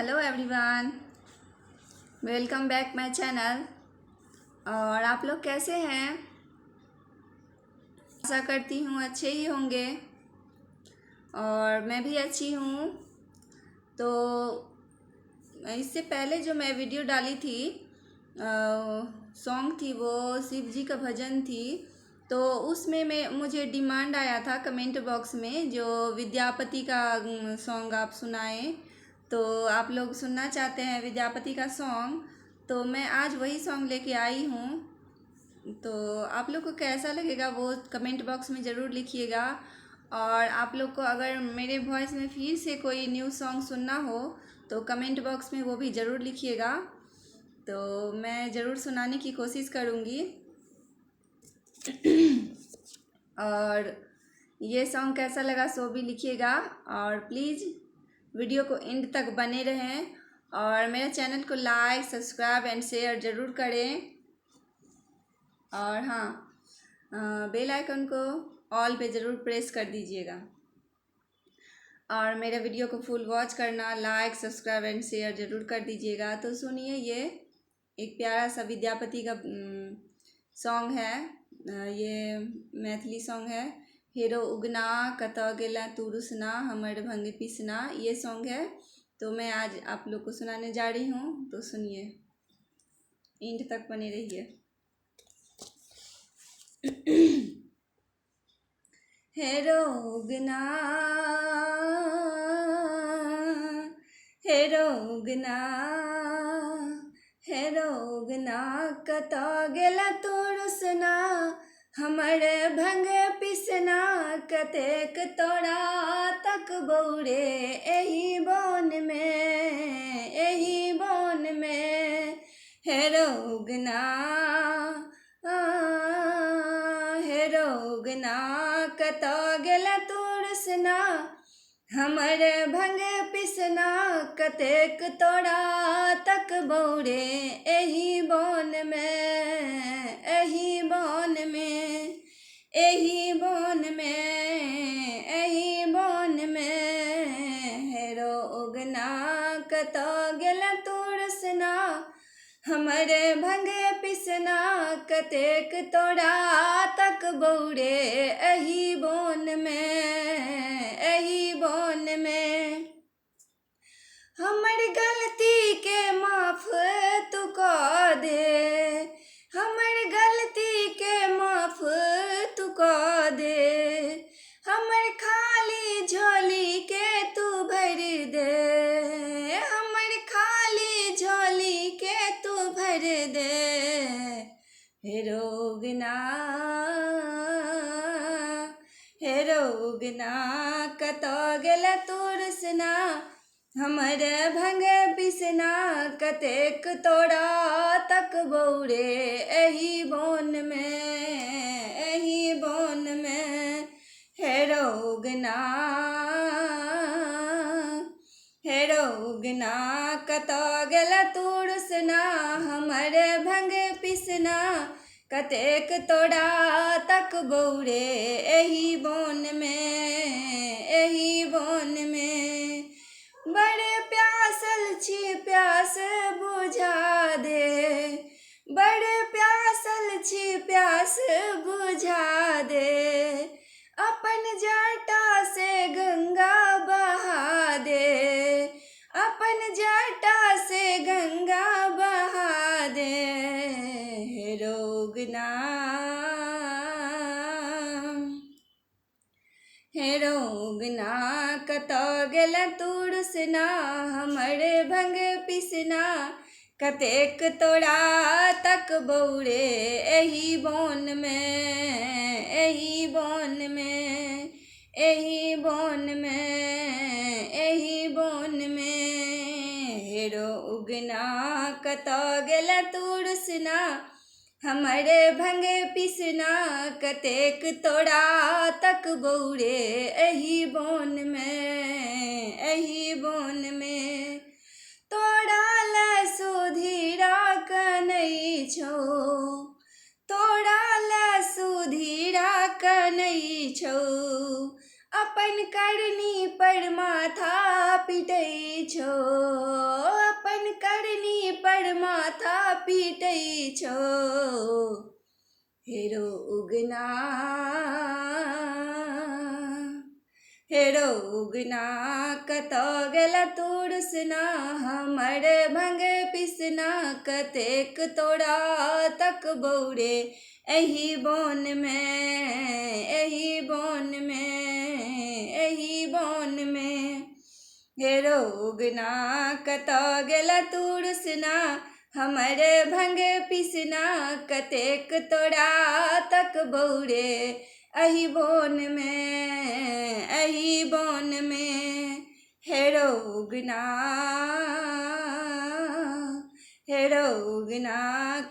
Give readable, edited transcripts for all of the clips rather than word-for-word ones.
Hello everyone, welcome back my channel. और आप लोग कैसे हैं? आशा करती हूँ अच्छे ही होंगे और मैं भी अच्छी हूँ। तो इससे पहले जो मैं वीडियो डाली थी, सॉन्ग थी, वो शिव जी का भजन थी। तो उसमें मुझे डिमांड आया था कमेंट बॉक्स में, जो विद्यापति का सॉन्ग आप सुनाएं। तो आप लोग सुनना चाहते हैं विद्यापति का सॉन्ग, तो मैं आज वही सॉन्ग लेके आई हूँ। तो आप लोग को कैसा लगेगा वो कमेंट बॉक्स में ज़रूर लिखिएगा। और आप लोग को अगर मेरे वॉइस में फिर से कोई न्यू सॉन्ग सुनना हो तो कमेंट बॉक्स में वो भी ज़रूर लिखिएगा, तो मैं ज़रूर सुनाने की कोशिश करूँगी। और ये सॉन्ग कैसा लगा सो भी लिखिएगा। और प्लीज़ वीडियो को एंड तक बने रहें और मेरे चैनल को लाइक, सब्सक्राइब एंड शेयर ज़रूर करें। और हाँ, बेल आइकन को ऑल पे ज़रूर प्रेस कर दीजिएगा। और मेरे वीडियो को फुल वॉच करना, लाइक, सब्सक्राइब एंड शेयर ज़रूर कर दीजिएगा। तो सुनिए, ये एक प्यारा सा विद्यापति का सॉन्ग है। ये मैथिली सॉन्ग है। हेरो उगना कतौ गेला तू रुसना हमर भंग पिसना, ये सॉन्ग है। तो मैं आज आप लोग को सुनाने जा रही हूँ, तो सुनिए, एंड तक बने रहिए। हेरो उगना, हेरो उगना, हेरो उगना कतौ गेला तू रुसना हमर भंग पिसना, कतेक तोरा तक बौरे एही बन में, एही बन में। हेरो उगना, हेरो उगना कतौ गेला तू रुसना हमर भंग पिसना, कतेक तोरा तक बौरे एही बन में, एही बन में, एही बन में, एही बन में। हेरो उगना कतौ गेला तू रुसना हमर भंग पिसना, कतेक तोरा तक बौरे एही बन में, एही बन में। हमर गलती के माफ तू कऽ दे, हमर गलती के माफ तू कऽ दे, हमर खाली झोली के तू भर दे, हमर खाली झोली के तू भर दे। हेरो उगना, हेरो उगना कतौ गेला तू रुसना हमर भंग पिसना, कतेक तोरा तक बौरे एही बन में, एही बन में। हेरो उगना, हेरो उगना कतौ गेला तू रुसना हमर भंग पिसना, कतेक तोरा तक बौरे एही बन में, एही बन में। बड़े प्यासल छी प्यास बुझा दे, बड़े प्यासल छी प्यास बुझा दे, अपन जटा से गंगा बहा दे, अपन जटा से गंगा बहा दे। हेरो उगना, हेरो उगना कतौ गेला तू रुसना हमर भंग पिसना, कतेक तोरा तक बौरे एही बन में, एही बन में, एही बन में, एही बन में। हेरो उगना कतौ गेला तू रुसना हमर भंग पिसना, कतेक तोरा तक बौरे एही बन में, एही बन में। तोरा ला सुधीरा कनै छौ, तोरा ला सुधीरा कनै छौ, अपन करनी पर माथा पिटै छौ, पीटै छौ हेरो उगना हेरो उगना कतऽ गेला तुरसना हमर भंग पिसना कतेक तोरा तकबौ रे एही बन में हेरो उगना कतऽ गेला तुरसना हमर भंग पिसना कतेक तोरा तकबौ रे एही बन में हेरो उगना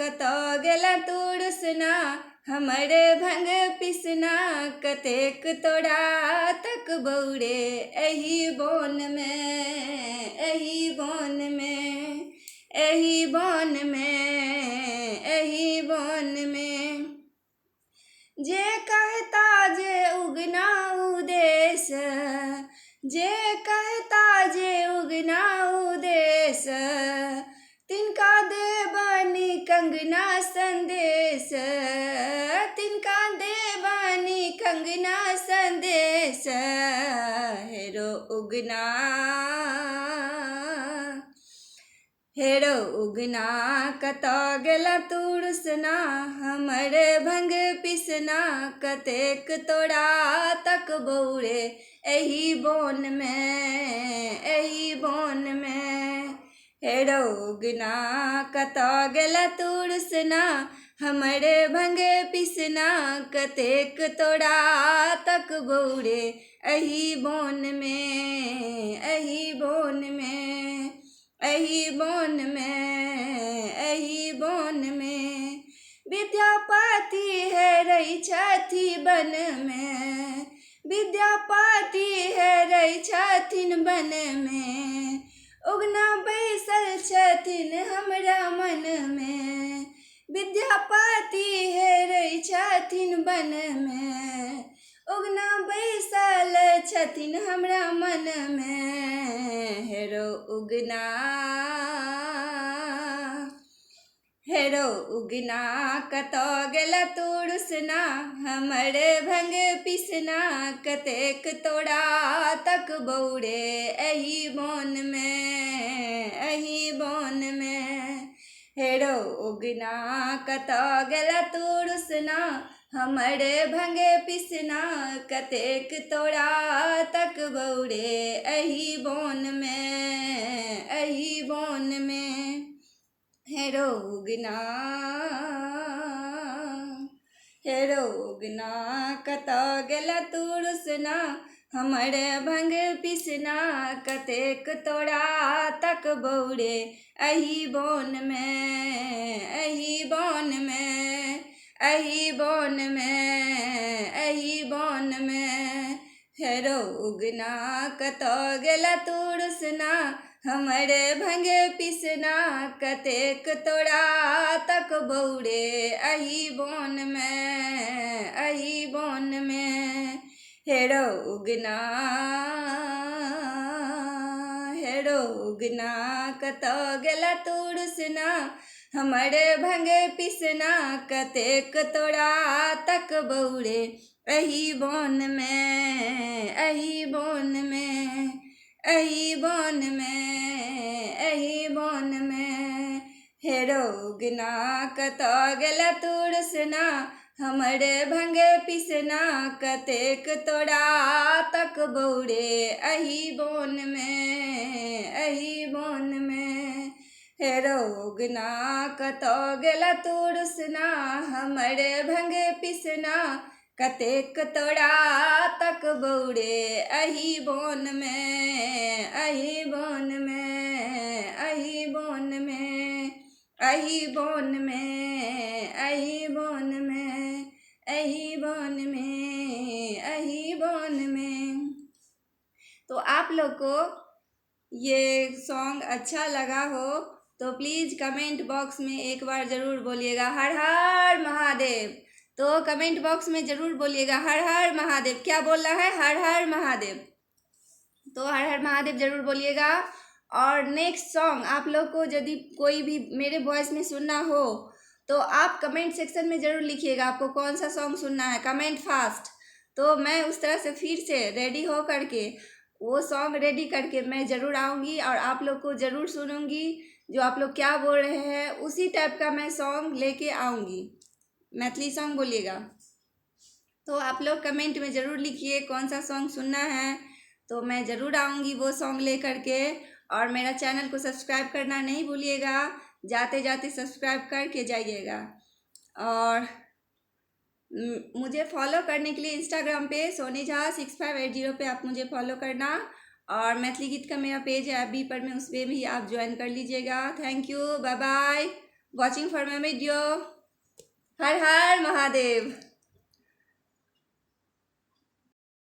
कतऽ गेला तुरसना हमर भंग पिसना कतेक तोरा तकबौ रे एही बन में जे कहता जे उगना उदेश जे कहता जे उगना उदेश तिनका देबनी कंगना संदेश तिनका देबनी कंगना संदेश हेरो उगना कतऽ गेला तुरसना हमर भंग पिसना कतेक तोरा तकबौ रे एही बन में हेरो उगना कतऽ गेला तुरसना हमर भंग पिसना कतेक तोरा तकबौ रे एही बन में विद्यापति हेरै छथि वन में विद्यापति हेरै छथिन वन में उगना बैसल छथिन हमरा मन में विद्यापति हेरै छथिन वन में उगना बैसल छथिन हमरा मन में हेरो उगना कतऽ गेला तुरसना हमर भंग पिसना कतेक तोरा तकबौ रे एही बन में हेरो उगना कतऽ गेला तुरसना हमर भंग पिसना कतेक तोरा तकबौ रे एही बन में हेरो उगना कतऽ गेला तुरसना हमर भंग पिसना कतेक तोरा तकबौ रे एही बन में हेरो उगना कतऽ गेला तुरसना हमर भंग पिसना कतेक तोरा तकबौ रे एही बन में हेरो उगना कतऽ गेला तुरसना हमर भंग पिसना कतेक तोरा तकबौ रे एही बन में हेरो उगना कतऽ गेला तुरसना हमर भंग पिसना कतेक तोरा तकबौ रे एही बन में हेरो उगना कतऽ गेला तुरसना हमर भंग पिसना कतेक तोरा तकबौ रे एही बन में। तो आप लोग को ये सॉन्ग अच्छा लगा हो तो प्लीज़ कमेंट बॉक्स में एक बार ज़रूर बोलिएगा हर हर महादेव। तो कमेंट बॉक्स में ज़रूर बोलिएगा हर हर महादेव। क्या बोलना है? हर हर महादेव। तो हर हर महादेव ज़रूर बोलिएगा और नेक्स्ट सॉन्ग आप लोग को यदि कोई भी मेरे वॉइस में सुनना हो तो आप कमेंट सेक्शन में ज़रूर लिखिएगा आपको कौन सा सॉन्ग सुनना है, कमेंट फास्ट। तो मैं उस तरह से फिर से रेडी हो करके वो सॉन्ग रेडी करके मैं ज़रूर आऊँगी और आप लोग को ज़रूर सुनूंगी। जो आप लोग क्या बोल रहे हैं उसी टाइप का मैं सॉन्ग लेके आऊँगी। मैथिली सॉन्ग बोलिएगा। तो आप लोग कमेंट में ज़रूर लिखिए कौन सा सॉन्ग सुनना है, तो मैं ज़रूर आऊँगी वो सॉन्ग ले करके। और मेरा चैनल को सब्सक्राइब करना नहीं भूलिएगा, जाते जाते सब्सक्राइब करके जाइएगा। और मुझे फॉलो करने के लिए इंस्टाग्राम पे सोनी झा 6580 पे आप मुझे फॉलो करना। और मैथिली गीत का मेरा पेज है अभी पर, मैं उस पर भी आप ज्वाइन कर लीजिएगा। Thank you, bye bye, watching for my video. हर हर महादेव।